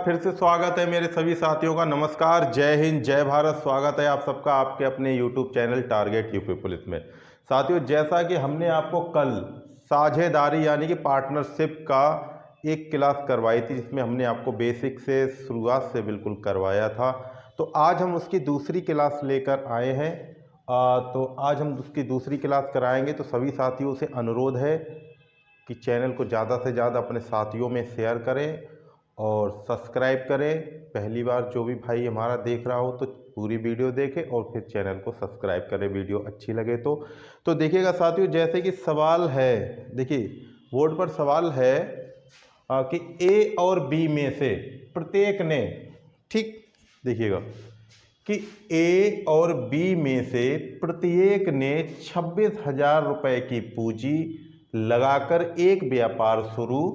फिर से स्वागत है मेरे सभी साथियों का। नमस्कार, जय हिंद, जय भारत। स्वागत है आप सबका आपके अपने YouTube channel target UP police में। साथियों, जैसा कि हमने आपको कल साझेदारी यानी कि पार्टनरशिप का एक क्लास करवाई थी, जिसमें हमने आपको बेसिक से शुरुआत से बिल्कुल करवाया था, तो आज हम उसकी दूसरी क्लास लेकर आए हैं। तो आज हम उसकी दूसरी क्लास कराएंगे। तो सभी साथियों से अनुरोध है कि चैनल को ज़्यादा से ज़्यादा अपने साथियों में शेयर करें और सब्सक्राइब करें। पहली बार जो भी भाई हमारा देख रहा हो तो पूरी वीडियो देखे और फिर चैनल को सब्सक्राइब करें, वीडियो अच्छी लगे तो देखिएगा साथियों। जैसे कि सवाल है, देखिए बोर्ड पर सवाल है कि ए और बी में से प्रत्येक ने, ठीक देखिएगा कि ए और बी में से प्रत्येक ने 26,000 रुपये की पूंजी लगाकर एक व्यापार शुरू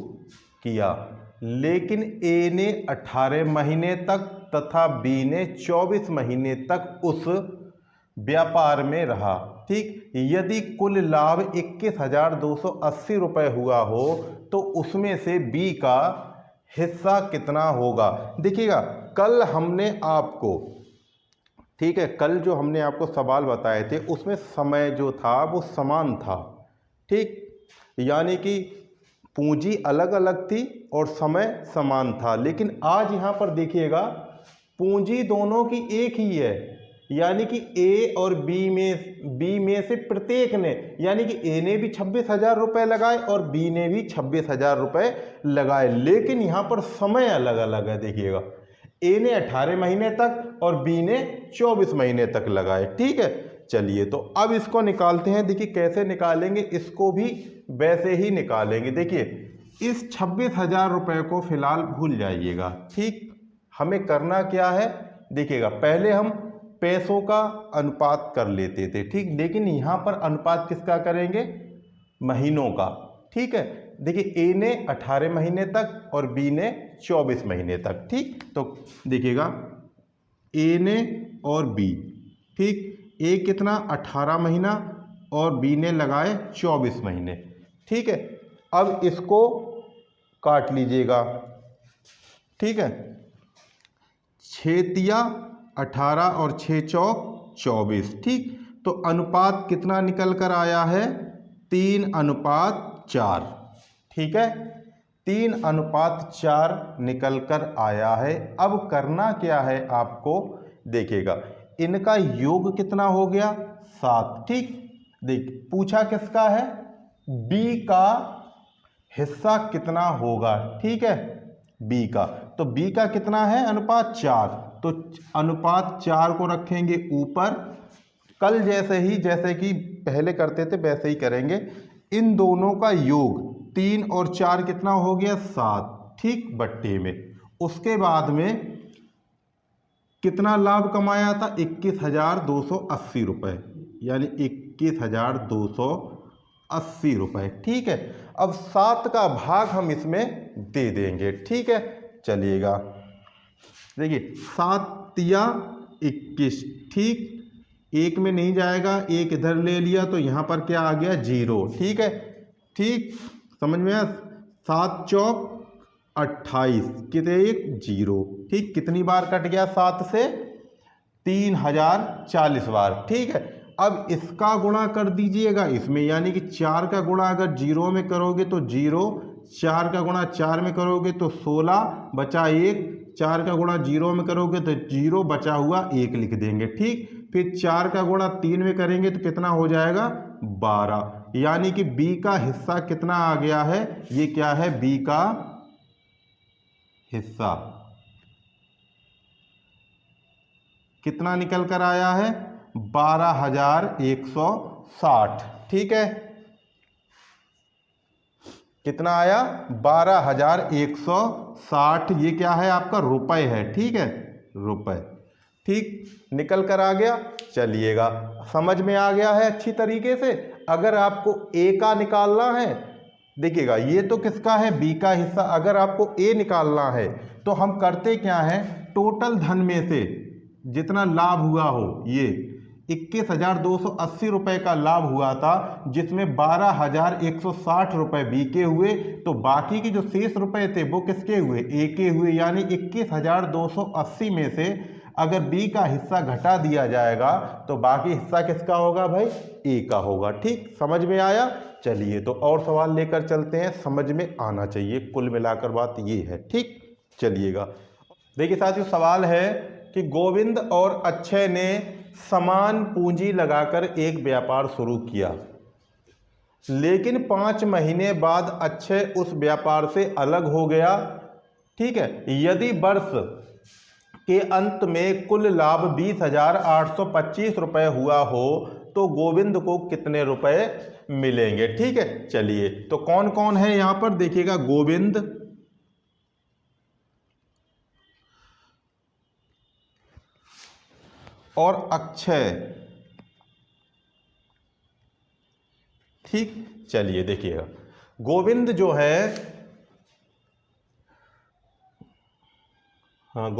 किया, लेकिन ए ने 18 महीने तक तथा बी ने 24 महीने तक उस व्यापार में रहा। ठीक, यदि कुल लाभ 21,280 रुपये हुआ हो तो उसमें से बी का हिस्सा कितना होगा। देखिएगा कल हमने आपको, ठीक है, कल जो हमने आपको सवाल बताए थे उसमें समय जो था वो समान था। ठीक, यानी कि पूंजी अलग अलग थी और समय समान था, लेकिन आज यहाँ पर देखिएगा पूंजी दोनों की एक ही है, यानी कि ए और बी में से प्रत्येक ने, यानी कि ए ने भी 26,000 रुपये लगाए और बी ने भी 26,000 रुपये लगाए, लेकिन यहाँ पर समय अलग अलग है। देखिएगा ए ने 18 महीने तक और बी ने 24 महीने तक लगाए। ठीक है, चलिए तो अब इसको निकालते हैं। देखिए कैसे निकालेंगे, इसको भी वैसे ही निकालेंगे। देखिए इस 26,000 रुपये को फिलहाल भूल जाइएगा। ठीक, हमें करना क्या है, देखिएगा पहले हम पैसों का अनुपात कर लेते थे, ठीक, लेकिन यहाँ पर अनुपात किसका करेंगे, महीनों का। ठीक है, देखिए ए ने 18 महीने तक और बी ने 24 महीने तक। ठीक, तो देखिएगा ए ने और बी, ठीक, ए कितना 18 महीना और बी ने लगाए 24 महीने। ठीक है, अब इसको काट लीजिएगा। ठीक है, 6 18 और 6 चौक 24। ठीक, तो अनुपात कितना निकल कर आया है, 3:4। ठीक है, 3:4 निकल कर आया है। अब करना क्या है आपको, देखिएगा इनका योग कितना हो गया, 7। ठीक, देख पूछा किसका है, बी का हिस्सा कितना होगा। ठीक है, बी का, तो बी का कितना है, अनुपात 4, तो अनुपात 4 को रखेंगे ऊपर। कल जैसे कि पहले करते थे वैसे ही करेंगे। इन दोनों का योग 3 और 4 कितना हो गया, 7। ठीक, बट्टे में उसके बाद में कितना लाभ कमाया था, 21,280 रुपये, यानी 21,280 रुपये। ठीक है, अब 7 का भाग हम इसमें दे देंगे। ठीक है, चलिएगा देखिए 7 या 21। ठीक, एक में नहीं जाएगा, एक इधर ले लिया तो यहाँ पर क्या आ गया, 0। ठीक है, ठीक समझ में आया, 7 चौक 28, कितने, 0। ठीक, कितनी बार कट गया 7 से, 3040 बार। ठीक है, अब इसका गुणा कर दीजिएगा इसमें, यानी कि 4 का गुणा अगर 0 में करोगे तो 0, 4 का गुणा 4 में करोगे तो 16 बचा 1, 4 का गुणा 0 में करोगे तो 0 बचा हुआ 1 लिख देंगे। ठीक, फिर 4 का गुणा 3 में करेंगे तो कितना हो जाएगा, 12, यानी कि बी का हिस्सा कितना आ गया है, ये क्या है, बी का हिस्सा कितना निकल कर आया है, 12,160। ठीक है, कितना आया, 12,160। ये क्या है, आपका रुपए है। ठीक है, रुपए। ठीक, निकल कर आ गया। चलिएगा समझ में आ गया है अच्छी तरीके से। अगर आपको ए का निकालना है, देखिएगा ये तो किसका है, बी का हिस्सा। अगर आपको ए निकालना है तो हम करते क्या है, टोटल धन में से जितना लाभ हुआ हो, ये 21,280 रुपये का लाभ हुआ था, जिसमें 12,160 रुपये बी के हुए, तो बाकी के जो शेष रुपए थे वो किसके हुए, ए के हुए। यानी 21,280 में से अगर बी का हिस्सा घटा दिया जाएगा तो बाकी हिस्सा किसका होगा भाई, ए का होगा। ठीक, समझ में आया। चलिए तो और सवाल लेकर चलते हैं, समझ में आना चाहिए, कुल मिलाकर बात ये है। ठीक, चलिएगा। देखिए साथियों, सवाल है कि गोविंद और अक्षय ने समान पूंजी लगाकर एक व्यापार शुरू किया, लेकिन 5 महीने बाद अक्षय उस व्यापार से अलग हो गया। ठीक है, यदि वर्ष के अंत में कुल लाभ 20,825 रुपये हुआ हो तो गोविंद को कितने रुपए मिलेंगे। ठीक है, चलिए तो कौन कौन है यहां पर देखिएगा, गोविंद और अक्षय। ठीक, चलिए देखिएगा, गोविंद जो है, हाँ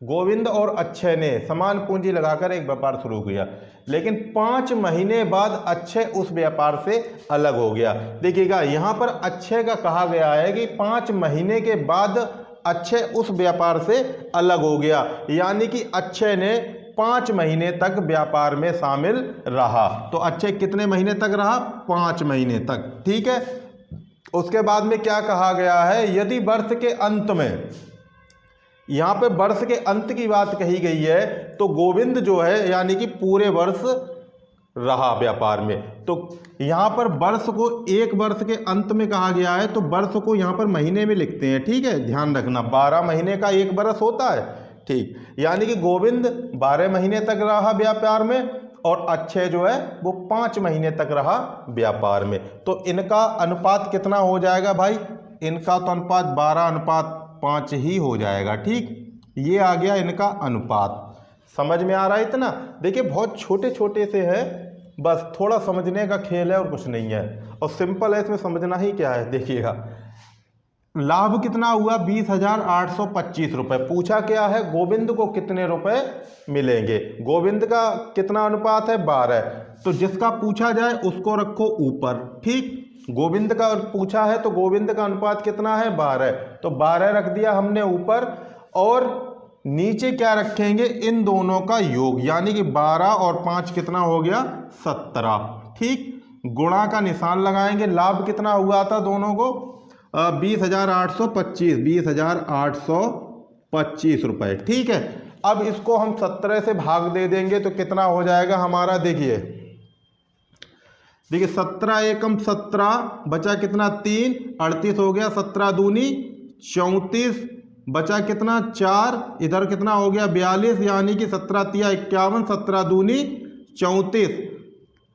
गोविंद और अक्षय ने समान पूंजी लगाकर एक व्यापार शुरू किया, लेकिन 5 महीने बाद अक्षय उस व्यापार से अलग हो गया। देखिएगा यहां पर अक्षय का कहा गया है कि 5 महीने के बाद अक्षय उस व्यापार से अलग हो गया, यानी कि अक्षय ने 5 महीने तक व्यापार में शामिल रहा। तो अक्षय कितने महीने तक रहा, 5 महीने तक। ठीक है, उसके बाद में क्या कहा गया है, यदि वर्ष के अंत में, यहां पे वर्ष के अंत की बात कही गई है, तो गोविंद जो है यानी कि पूरे वर्ष रहा व्यापार में। तो यहां पर वर्ष को एक वर्ष के अंत में कहा गया है, तो वर्ष को यहां पर महीने में लिखते हैं। ठीक है, ध्यान रखना, 12 महीने का एक वर्ष होता है। ठीक, यानी कि गोविंद 12 महीने तक रहा व्यापार में और अक्षय जो है वो 5 महीने तक रहा व्यापार में। तो इनका अनुपात कितना हो जाएगा भाई, इनका तो अनुपात 12:5 ही हो जाएगा। ठीक, ये आ गया इनका अनुपात। समझ में आ रहा है इतना। देखिए बहुत छोटे छोटे से है, बस थोड़ा समझने का खेल है और कुछ नहीं है, और सिंपल है, इसमें समझना ही क्या है। देखिएगा लाभ कितना हुआ, 20,825 रुपये। पूछा क्या है, गोविंद को कितने रुपए मिलेंगे। गोविंद का कितना अनुपात है, 12। तो जिसका पूछा जाए उसको रखो ऊपर। ठीक, गोविंद का पूछा है तो गोविंद का अनुपात कितना है, 12। तो 12 रख दिया हमने ऊपर, और नीचे क्या रखेंगे, इन दोनों का योग, यानी कि 12 और 5 कितना हो गया, 17। ठीक, गुणा का निशान लगाएंगे। लाभ कितना हुआ था दोनों को, 20,825 रुपये। ठीक है, अब इसको हम 17 से भाग दे देंगे तो कितना हो जाएगा हमारा, देखिए 17 एकम 17, बचा कितना 3, 38 हो गया, 17 दूनी 34, बचा कितना 4, इधर कितना हो गया 42, यानी कि 17 तिया 51, 17 दूनी 34।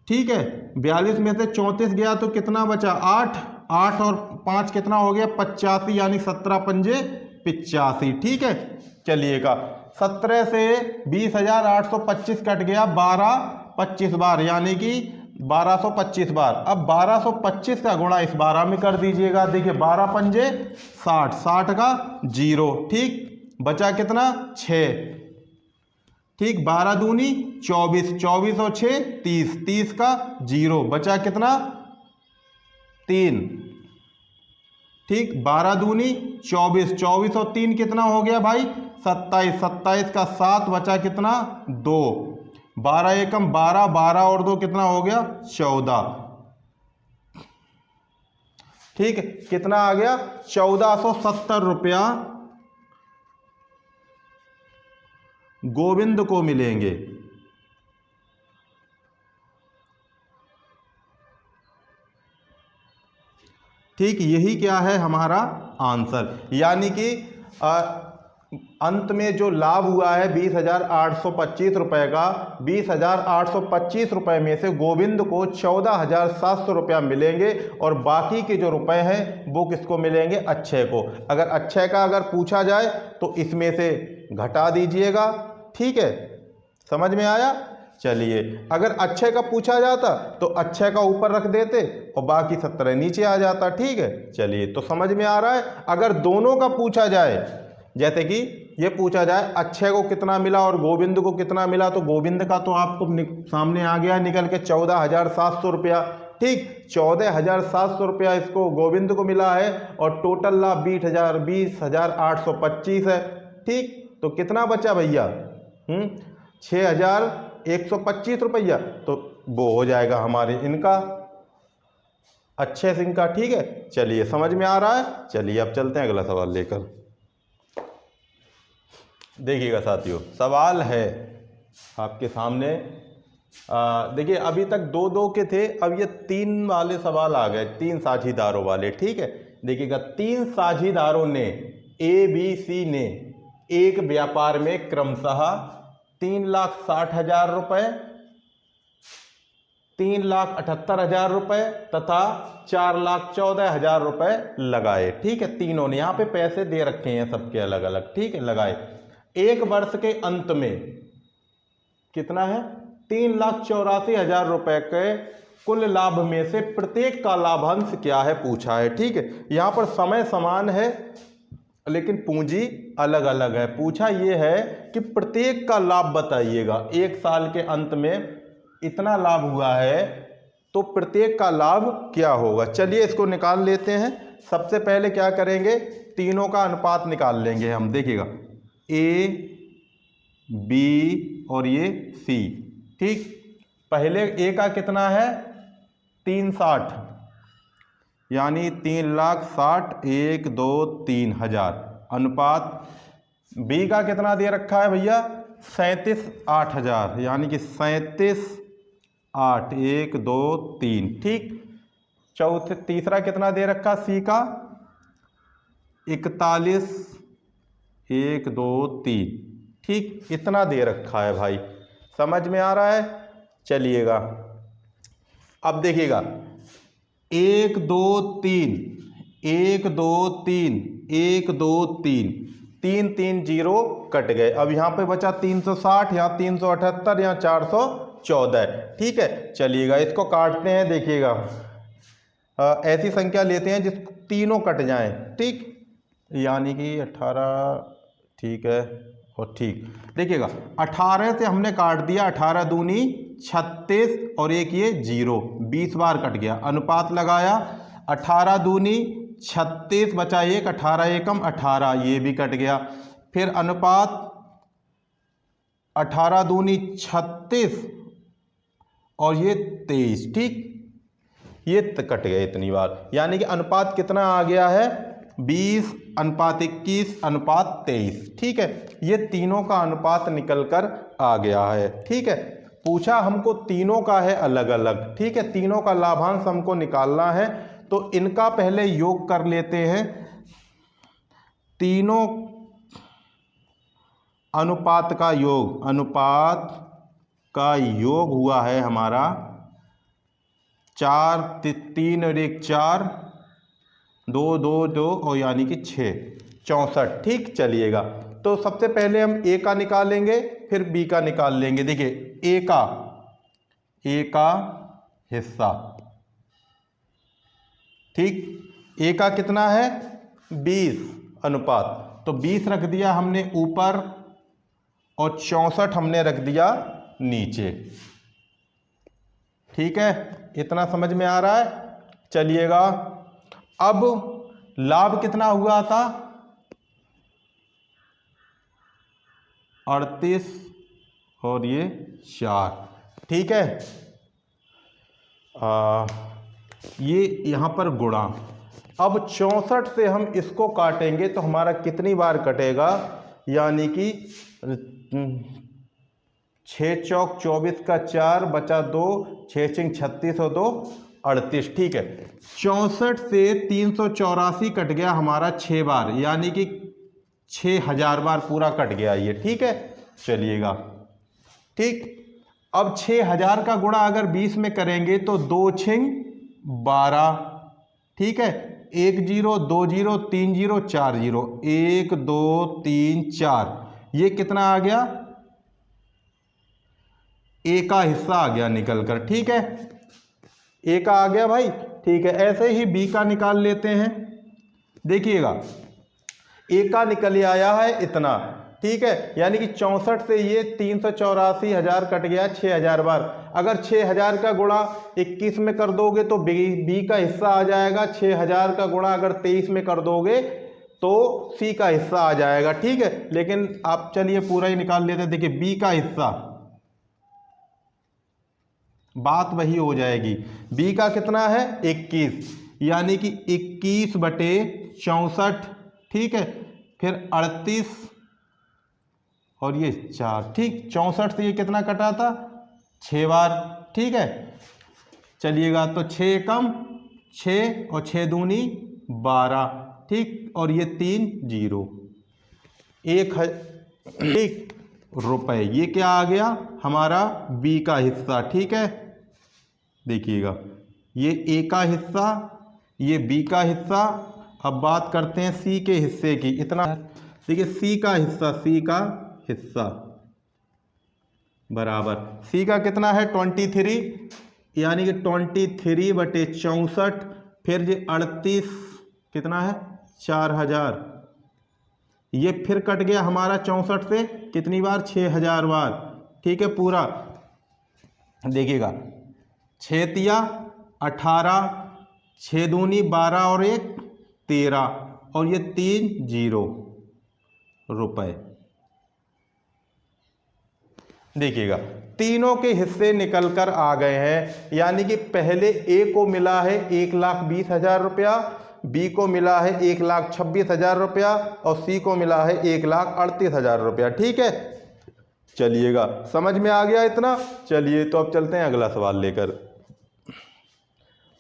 ठीक है, 42 में से 34 गया तो कितना बचा 8, 8 और 5 कितना हो गया 85, यानी 17 पंजे 85। ठीक है, चलिएगा 17 से 20,825 कट गया 12 25 बार, यानी कि 1225 बार। अब 1225 का गुणा इस 12 में कर दीजिएगा। देखिए 12 पंजे 60, 60 का 0। ठीक, बचा कितना 6। ठीक, 12 दूनी 24, 24 और 6 30, 30 का 0, बचा कितना 3। ठीक, 12 दूनी 24, 24 और 3 कितना हो गया भाई 27, 27 का 7, बचा कितना 2। 12 एकम 12, 12 और 2 कितना हो गया 14। ठीक, कितना आ गया 1470 रुपया गोविंद को मिलेंगे। ठीक, यही क्या है हमारा आंसर, यानी कि अंत में जो लाभ हुआ है 20,825 रुपये का, 20,825 रुपये में से गोविंद को 14,700 रुपया मिलेंगे, और बाकी के जो रुपए हैं वो किसको मिलेंगे, अक्षय को। अगर अक्षय का अगर पूछा जाए तो इसमें से घटा दीजिएगा। ठीक है, समझ में आया। चलिए, अगर अक्षय का पूछा जाता तो अक्षय का ऊपर रख देते और बाकी 17 नीचे आ जाता। ठीक है, चलिए तो समझ में आ रहा है। अगर दोनों का पूछा जाए, जैसे कि ये पूछा जाए अक्षय को कितना मिला और गोविंद को कितना मिला, तो गोविंद का तो आपको सामने आ गया निकल के 14,700 रुपया। ठीक, 14,700 रुपया इसको गोविंद को मिला है और टोटल लाभ 20,825 है। ठीक, तो कितना बचा भैया? 6,125 रुपया। तो वो हो जाएगा हमारे इनका, अक्षय सिंह का। ठीक है, चलिए समझ में आ रहा है। चलिए अब चलते हैं अगला सवाल लेकर। देखिएगा साथियों, सवाल है आपके सामने। देखिए अभी तक 2-2 के थे, अब ये 3 वाले सवाल आ गए, 3 साझीदारों वाले। ठीक है, देखिएगा 3 साझीदारों ने ABC ने एक व्यापार में क्रमशः 3,60,000 रुपये, 3,78,000 रुपये तथा 4,14,000 रुपये लगाए। ठीक है, तीनों ने यहाँ पे पैसे दे रखे हैं सबके अलग अलग। ठीक है, लगाए। एक वर्ष के अंत में कितना है? 3,84,000 रुपये के कुल लाभ में से प्रत्येक का लाभांश क्या है पूछा है। ठीक है, यहाँ पर समय समान है लेकिन पूंजी अलग अलग है। पूछा ये है कि प्रत्येक का लाभ बताइएगा। एक साल के अंत में इतना लाभ हुआ है तो प्रत्येक का लाभ क्या होगा। चलिए इसको निकाल लेते हैं। सबसे पहले क्या करेंगे, तीनों का अनुपात निकाल लेंगे हम। देखिएगा A, B और ये C। ठीक, पहले A का कितना है? 360, यानी 3,60,000, 1, 2, 3 हज़ार। अनुपात B का कितना दे रखा है भैया? 37,8,000, यानी कि 37,8, 1, 2, 3। ठीक, तीसरा कितना दे रखा C का? 41, 1, 2, 3। ठीक, इतना दे रखा है भाई, समझ में आ रहा है। चलिएगा अब देखिएगा 1, 2, 3, 1, 2, 3, 1, 2, 3, 3, 3 जीरो कट गए। अब यहाँ पे बचा 360, यहाँ 378, यहाँ 414। ठीक है, चलिएगा इसको काटते हैं। देखिएगा ऐसी संख्या लेते हैं जिस तीनों कट जाएं। ठीक, यानी कि 18। ठीक है, और ठीक देखिएगा 18 से हमने काट दिया, 18 दूनी 36 और एक ये 0, 20 बार कट गया। अनुपात लगाया, 18 दूनी 36 बचा एक, 18 एकम 18, ये भी कट गया। फिर अनुपात 18 दूनी 36 और ये 23। ठीक, ये कट गए इतनी बार, यानी कि अनुपात कितना आ गया है? 20 अनुपात 21 अनुपात 23। ठीक है, ये तीनों का अनुपात निकल कर आ गया है। ठीक है, पूछा हमको तीनों का है अलग अलग। ठीक है, तीनों का लाभांश हमको निकालना है, तो इनका पहले योग कर लेते हैं। तीनों अनुपात का योग, अनुपात का योग हुआ है हमारा 4, 3 और 1 4, 2, 2, 2 और यानी कि 6, 64। ठीक, चलिएगा तो सबसे पहले हम A का निकालेंगे, फिर B का निकाल लेंगे। देखिए A का हिस्सा। ठीक, A का कितना है? 20 अनुपात, तो 20 रख दिया हमने ऊपर और 64 हमने रख दिया नीचे। ठीक है, इतना समझ में आ रहा है। चलिएगा अब लाभ कितना हुआ था? 38 और ये 4। ठीक है, ये यहाँ पर गुणा। अब 64 से हम इसको काटेंगे तो हमारा कितनी बार कटेगा? यानी कि 6 चौक 24 का 4 बचा 2, 6 चिंग 36 और 2 38। ठीक है, 64 से 384 कट गया हमारा 6 बार, यानी कि 6,000 बार पूरा कट गया ये। ठीक है, चलिएगा। ठीक, अब 6,000 का गुणा अगर 20 में करेंगे तो 2 छिंग 12। ठीक है, 1 0 2 0 3 0 4 0, 1 2 3 4, ये कितना आ गया? A का हिस्सा आ गया निकल कर। ठीक है, A का आ गया भाई। ठीक है, ऐसे ही B का निकाल लेते हैं। देखिएगा A का निकल आया है इतना, ठीक है, यानी कि 64 से ये 384,000 कट गया 6,000 बार। अगर 6,000 का गुणा 21 में कर दोगे तो बी का हिस्सा आ जाएगा। 6,000 का गुणा अगर 23 में कर दोगे तो सी का हिस्सा आ जाएगा। ठीक है, लेकिन आप चलिए पूरा ही निकाल लेते हैं। देखिए बी का हिस्सा, बात वही हो जाएगी। बी का कितना है 21, यानी कि 21/64। ठीक है, फिर 38 और ये 4। ठीक, 64 से ये कितना कटा था 6 बार। ठीक है, चलिएगा तो 6 कम 6 और 6 दूनी 12। ठीक, और ये 3 0 1 रुपए। ये क्या आ गया हमारा बी का हिस्सा। ठीक है, देखिएगा ये ए का हिस्सा, ये बी का हिस्सा। अब बात करते हैं सी के हिस्से की। इतना देखिए सी का हिस्सा बराबर सी का कितना है 23, यानी कि 23/64। फिर ये 38 कितना है 4,000। ये फिर कट गया हमारा 64 से कितनी बार 6,000 बार। ठीक है, पूरा देखिएगा 6 तिया 18, 6 दूनी 12 और 1 13 और ये 3 0 रुपए। देखिएगा तीनों के हिस्से निकल कर आ गए हैं, यानी कि पहले ए को मिला है 1,20,000 रुपया, बी को मिला है 1,26,000 रुपया और सी को मिला है 1,38,000 रुपया। ठीक है, चलिएगा समझ में आ गया इतना। चलिए तो अब चलते हैं अगला सवाल लेकर।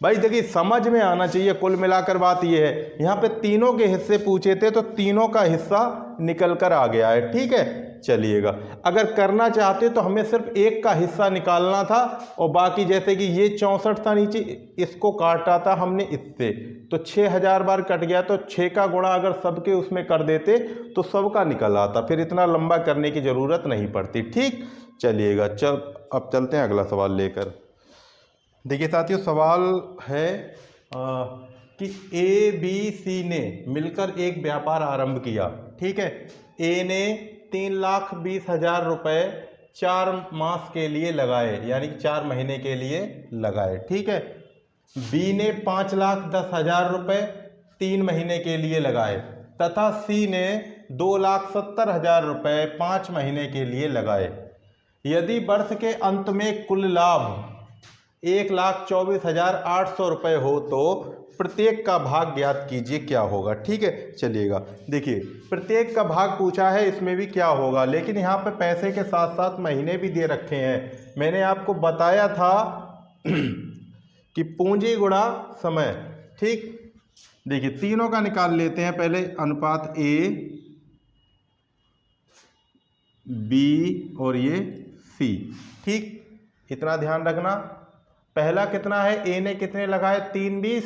भाई देखिए समझ में आना चाहिए, कुल मिलाकर बात यह है, यहाँ पे तीनों के हिस्से पूछे थे तो तीनों का हिस्सा निकल कर आ गया है। ठीक है, चलिएगा अगर करना चाहते तो हमें सिर्फ एक का हिस्सा निकालना था और बाकी जैसे कि ये 64 था नीचे, इसको काटा था हमने इससे, तो 6,000 बार कट गया। तो 6 का गुणा अगर सबके उसमें कर देते तो सबका निकल आता, फिर इतना लंबा करने की ज़रूरत नहीं पड़ती। ठीक, चलिएगा अब चलते हैं अगला सवाल लेकर। देखिए साथियों सवाल है कि ए बी सी ने मिलकर एक व्यापार आरंभ किया। ठीक है, ए ने 3,20,000 रुपये 4 मास के लिए लगाए, यानी कि 4 महीने के लिए लगाए। ठीक है, बी ने 5,10,000 रुपये 3 महीने के लिए लगाए तथा सी ने 2,70,000 रुपये 5 महीने के लिए लगाए। यदि वर्ष के अंत में कुल लाभ 1,24,800 रुपये हो तो प्रत्येक का भाग ज्ञात कीजिए, क्या होगा। ठीक है, चलिएगा देखिए प्रत्येक का भाग पूछा है, इसमें भी क्या होगा, लेकिन यहाँ पे पैसे के साथ साथ महीने भी दे रखे हैं। मैंने आपको बताया था कि पूंजी गुणा समय। ठीक, देखिए तीनों का निकाल लेते हैं पहले। अनुपात ए बी और ये सी। ठीक, इतना ध्यान रखना। पहला कितना है, ए ने कितने लगाए 3,20,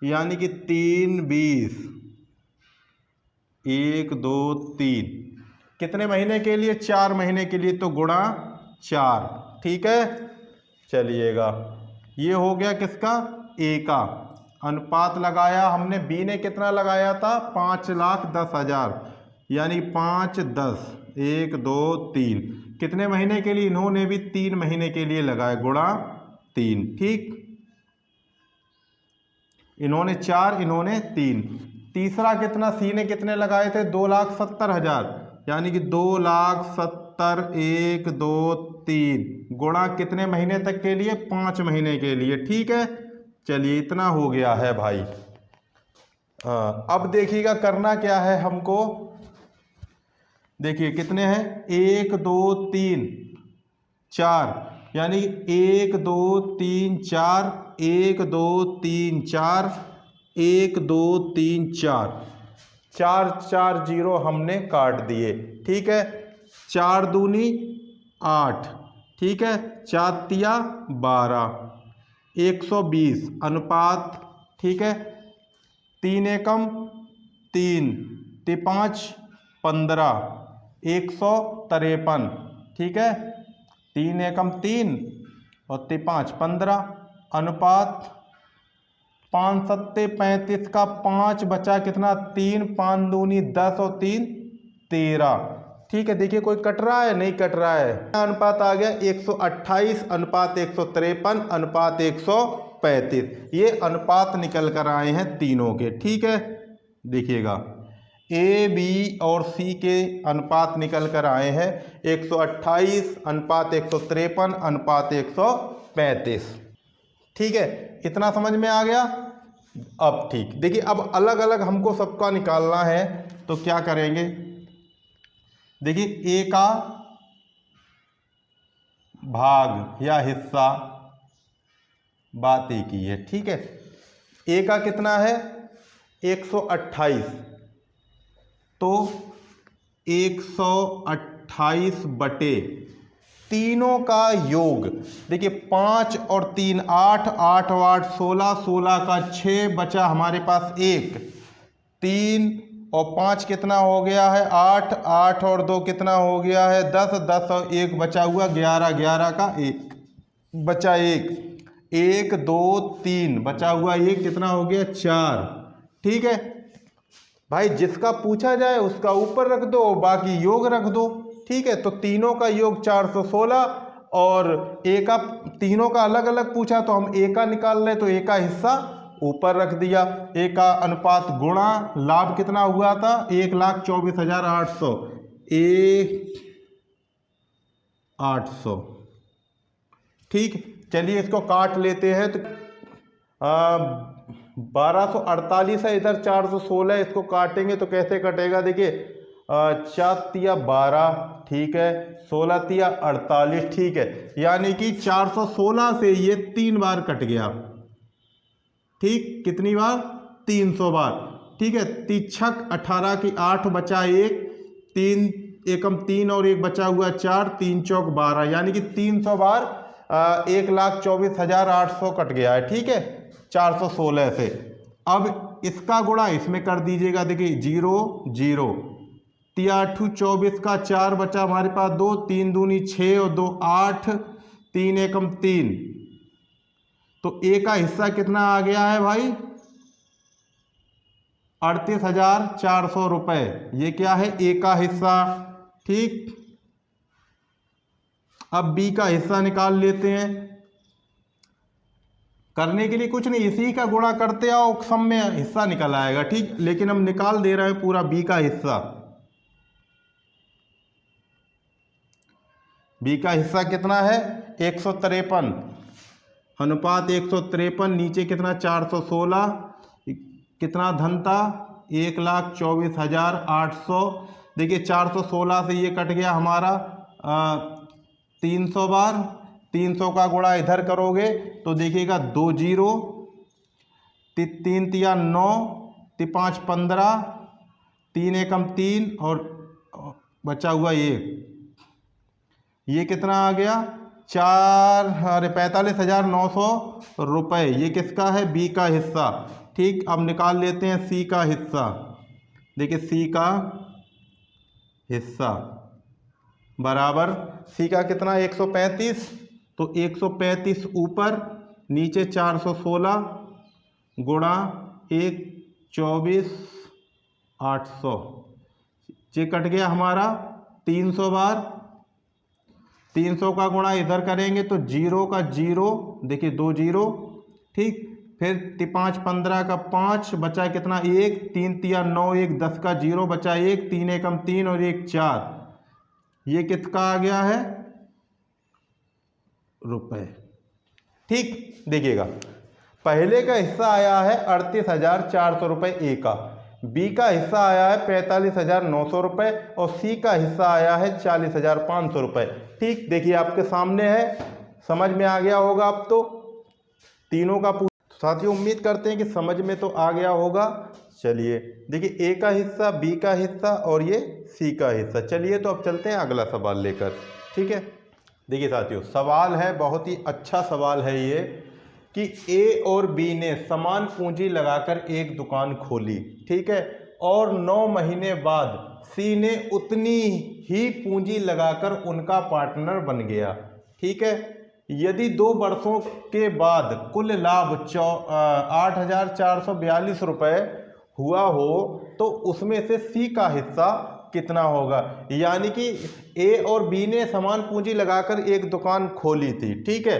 यानी कि 3,20 1 2 3 कितने महीने के लिए 4 महीने के लिए, तो गुणा 4। ठीक है, चलिएगा ये हो गया किसका ए का। अनुपात लगाया हमने, बी ने कितना लगाया था 5,10,000, यानी 5 10 1 2 3 कितने महीने के लिए, इन्होंने भी 3 महीने के लिए लगाए, गुणा 3। ठीक, इन्होंने 4 इन्होंने 3। तीसरा कितना, सी ने कितने लगाए थे 2,70,000, यानी कि 2,70,000 1 2 3 गुणा कितने महीने तक के लिए 5 महीने के लिए। ठीक है, चलिए इतना हो गया है भाई। अब देखिएगा करना क्या है हमको। देखिए कितने हैं 1 2 3 4, यानी 1 2 3 4 1 2 3 4 1 2 3 4 4 4 0 हमने काट दिए। ठीक है, 4 दूनी 8। ठीक है, 4 तिया 12 120 अनुपात। ठीक है, 3 एकम 3 5 15 153। ठीक है, 3 एकम 3 और 5 15 अनुपात 5 7 35 का 5 बचा कितना 3 5 दूनी 10 और 3 13। ठीक है, देखिए कोई कट रहा है, नहीं कट रहा है। अनुपात आ गया 128 अनुपात 153 अनुपात 135। ये अनुपात निकल कर आए हैं तीनों के। ठीक है, देखिएगा ए बी और सी के अनुपात निकल कर आए हैं 128 अनुपात 153 अनुपात 135। ठीक है, इतना समझ में आ गया। अब ठीक देखिए, अब अलग अलग हमको सबका निकालना है, तो क्या करेंगे। देखिए ए का भाग या हिस्सा, बात एक ही है। ठीक है, ए का कितना है 128, तो 128 बटे तीनों का योग। देखिए 5 और 3 8, 8 और 8 16, 16 का 6 बचा हमारे पास 1, 3 और 5 कितना हो गया है 8, 8 और 2 कितना हो गया है 10, 10 और 1 बचा हुआ 11, 11 का 1 बचा 1, 1 2 3 बचा हुआ 1 कितना हो गया 4। ठीक है भाई, जिसका पूछा जाए उसका ऊपर रख दो, बाकी योग रख दो। ठीक है, तो तीनों का योग 416 और ए का, तीनों का अलग अलग पूछा तो हम ए का निकाल रहे, तो ए का हिस्सा ऊपर रख दिया। ए का अनुपात गुणा लाभ कितना हुआ था 1,24,800, 800। ठीक, चलिए इसको काट लेते हैं। तो 1248 है, इधर 416, इसको काटेंगे तो कैसे कटेगा। देखिए 4 तिया 12, ठीक है, 16 तिया 48, ठीक है, यानी कि 416 से ये 3 बार कट गया। ठीक, कितनी बार 300 बार। ठीक है, 3 18 की 8 बचा 1, 3 एकम 3 और 1 बचा हुआ 4, 3 चौक 12, यानी कि 300 बार 1,24,800 कट गया है। ठीक है, 416 से। अब इसका गुणा इसमें कर दीजिएगा। देखिए 0 0, 3 24 का 4 बचा हमारे पास 2, 3 दूनी 6 और 2 8, 3 एकम 3, तो ए का हिस्सा कितना आ गया है भाई 38,400 रुपये। ये क्या है ए का हिस्सा। ठीक, अब बी का हिस्सा निकाल लेते हैं। करने के लिए कुछ नहीं, इसी का गुणा करते आओ, सम में हिस्सा निकल आएगा। ठीक, लेकिन हम निकाल दे रहे हैं पूरा बी का हिस्सा। बी का हिस्सा कितना है 153 अनुपात 153, नीचे कितना 416, कितना धन था 1,24,800। देखिए 416 से ये कट गया हमारा 300 बार, 300 का गुणा इधर करोगे तो देखिएगा 2 0, 3 तिया 9, 5 15, 3 एकम 3 और बचा हुआ ये कितना आ गया 45,900 रुपये। ये किसका है बी का हिस्सा। ठीक, अब निकाल लेते हैं सी का हिस्सा। देखिए सी का हिस्सा बराबर, सी का कितना 135, तो 135 ऊपर, नीचे 416 गुणा 1,24,800, ये कट गया हमारा 300 बार। 300 का गुणा इधर करेंगे तो 0 का 0, देखिए 2 0। ठीक, फिर 5 15 का 5 बचा कितना 1, 3 तिया 9, 1 10 का 0 बचा 1, 3 एकम 3 और 1 4, ये किसका आ गया है रुपए। ठीक, देखिएगा पहले का हिस्सा आया है 38,400 रुपये ए का, बी का हिस्सा आया है 45,900 रुपये और सी का हिस्सा आया है 40,500 रुपये। ठीक, देखिए आपके सामने है, समझ में आ गया होगा। अब तो तीनों का साथियों उम्मीद करते हैं कि समझ में तो आ गया होगा। चलिए देखिए ए का हिस्सा, बी का हिस्सा और ये सी का हिस्सा। चलिए तो अब चलते हैं अगला सवाल लेकर। ठीक है, देखिए साथियों सवाल है, बहुत ही अच्छा सवाल है ये, कि ए और बी ने समान पूंजी लगाकर एक दुकान खोली। ठीक है, और 9 महीने बाद सी ने उतनी ही पूंजी लगाकर उनका पार्टनर बन गया। ठीक है, यदि 2 वर्षों के बाद कुल लाभ 8,442 रुपये हुआ हो तो उसमें से सी का हिस्सा कितना होगा। यानी कि ए और बी ने समान पूंजी लगाकर एक दुकान खोली थी, ठीक है।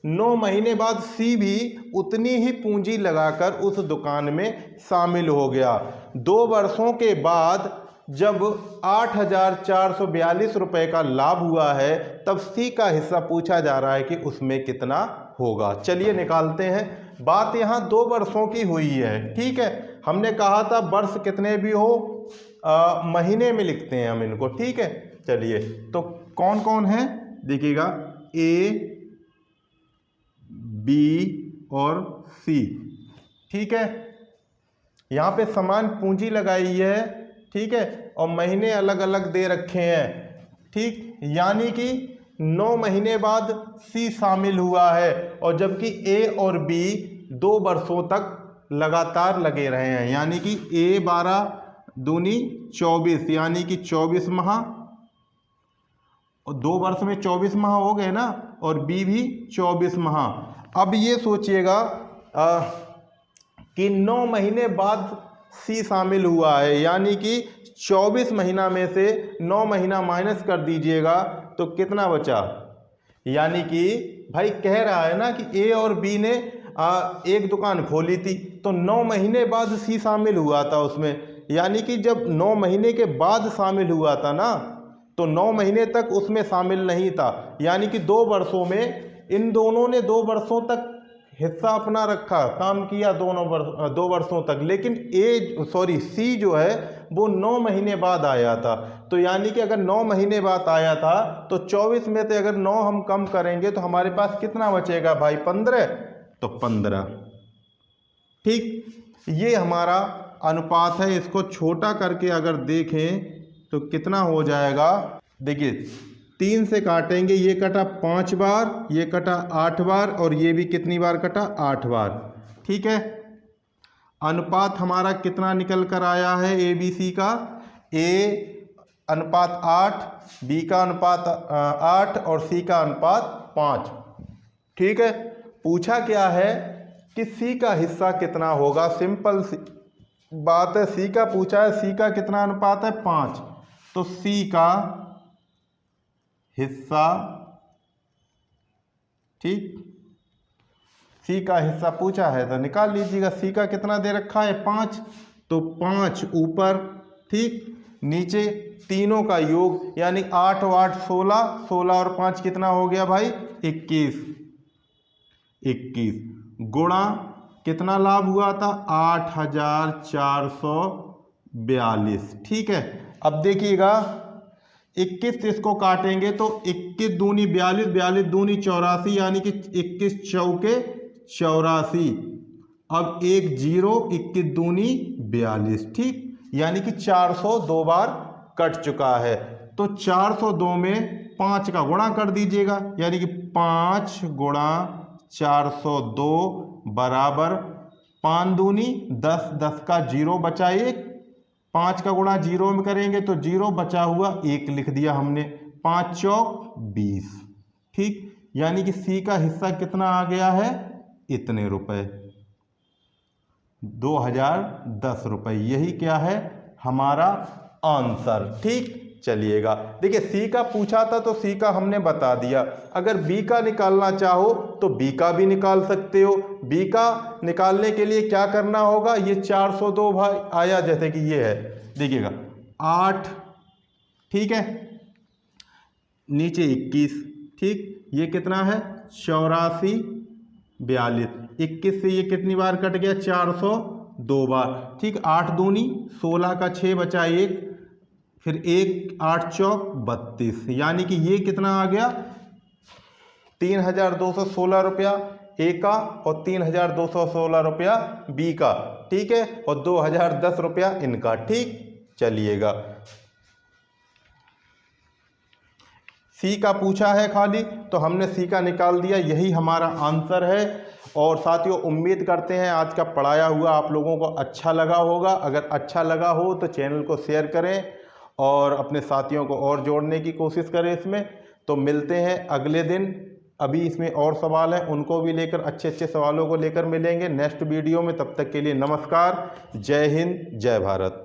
9 महीने बाद सी भी उतनी ही पूंजी लगाकर उस दुकान में शामिल हो गया। 2 वर्षों के बाद जब 8,442 रुपये का लाभ हुआ है, तब सी का हिस्सा पूछा जा रहा है कि उसमें कितना होगा। चलिए निकालते हैं। बात यहाँ 2 वर्षों की हुई है, ठीक है। हमने कहा था वर्ष कितने भी हो महीने में लिखते हैं हम इनको, ठीक है। चलिए, तो कौन कौन है देखिएगा, ए, बी और सी, ठीक है। यहाँ पे समान पूंजी लगाई है, ठीक है, और महीने अलग अलग दे रखे हैं, ठीक। यानी कि 9 महीने बाद सी शामिल हुआ है, और जबकि ए और बी 2 वर्षों तक लगातार लगे रहे हैं। यानी कि ए 12 दूनी 24, यानी कि 24 माह, और 2 वर्ष में 24 माह हो गए ना, और बी भी 24 माह। अब ये सोचिएगा कि 9 महीने बाद सी शामिल हुआ है, यानी कि 24 महीना में से 9 महीना माइनस कर दीजिएगा तो कितना बचा। यानी कि भाई कह रहा है ना कि ए और बी ने एक दुकान खोली थी, तो 9 महीने बाद सी शामिल हुआ था उसमें। यानी कि जब 9 महीने के बाद शामिल हुआ था ना, तो 9 महीने तक उसमें शामिल नहीं था। यानी कि 2 वर्षों में इन दोनों ने 2 वर्षों तक हिस्सा अपना रखा, काम किया 2 वर्षों तक। लेकिन सी जो है वो 9 महीने बाद आया था। तो यानी कि अगर 9 महीने बाद आया था तो 24 में से अगर 9 हम कम करेंगे तो हमारे पास कितना बचेगा भाई, 15, तो 15, ठीक। ये हमारा अनुपात है। इसको छोटा करके अगर देखें तो कितना हो जाएगा, देखिए 3 से काटेंगे, ये कटा 5 बार, ये कटा 8 बार, और ये भी कितनी बार कटा, 8 बार, ठीक है। अनुपात हमारा कितना निकल कर आया है ए बी सी का, ए अनुपात 8, बी का अनुपात 8 और सी का अनुपात 5, ठीक है। पूछा क्या है कि सी का हिस्सा कितना होगा। सिंपल सी बात है, सी का पूछा है, सी का कितना अनुपात है, 5, तो सी का हिस्सा, ठीक, सी का हिस्सा पूछा है तो निकाल लीजिएगा। सी का कितना दे रखा है, 5, तो 5 ऊपर, ठीक, नीचे तीनों का योग, यानी 8 और 8 16, 16 और 5 कितना हो गया भाई, 21, 21 गुणा कितना लाभ हुआ था, 8,442, ठीक है। अब देखिएगा 21 इसको काटेंगे तो 21 दूनी 42, 42 दूनी 84, यानी कि 21 चौके 84। अब 1 0, 21 दूनी 42, ठीक, यानी कि 402 बार कट चुका है। तो 402 में 5 का गुणा कर दीजिएगा, यानी कि 5 गुणा 402 बराबर 5 दूनी 10, 10 का 0 बचा 1, 5 का गुणा 0 में करेंगे तो 0 बचा हुआ 1 लिख दिया हमने, 5 चौक 20, ठीक। यानी कि सी का हिस्सा कितना आ गया है, इतने रुपए, 2010 रुपये। यही क्या है हमारा आंसर, ठीक। चलिएगा, देखिए सी का पूछा था तो सी का हमने बता दिया। अगर बी का निकालना चाहो तो बी का भी निकाल सकते हो। बी का निकालने के लिए क्या करना होगा, ये 402 भाई आया, जैसे कि ये है, देखिएगा 8, ठीक है, नीचे 21, ठीक, ये कितना है 84, 42, 21 से ये कितनी बार कट गया, 402 बार, ठीक। 8 दूनी 16 का 6 बचा 1, फिर 1 8 चौक 32, यानी कि ये कितना आ गया, 3,216 रुपया ए का और 3,216 रुपया बी का, ठीक है, और 2,010 रुपया इनका, ठीक। चलिएगा, सी का पूछा है खाली तो हमने सी का निकाल दिया, यही हमारा आंसर है। और साथियों उम्मीद करते हैं आज का पढ़ाया हुआ आप लोगों को अच्छा लगा होगा। अगर अच्छा लगा हो तो चैनल को शेयर करें और अपने साथियों को और जोड़ने की कोशिश करें इसमें। तो मिलते हैं अगले दिन, अभी इसमें और सवाल हैं, उनको भी लेकर अच्छे अच्छे सवालों को लेकर मिलेंगे नेक्स्ट वीडियो में। तब तक के लिए नमस्कार, जय हिंद, जय भारत।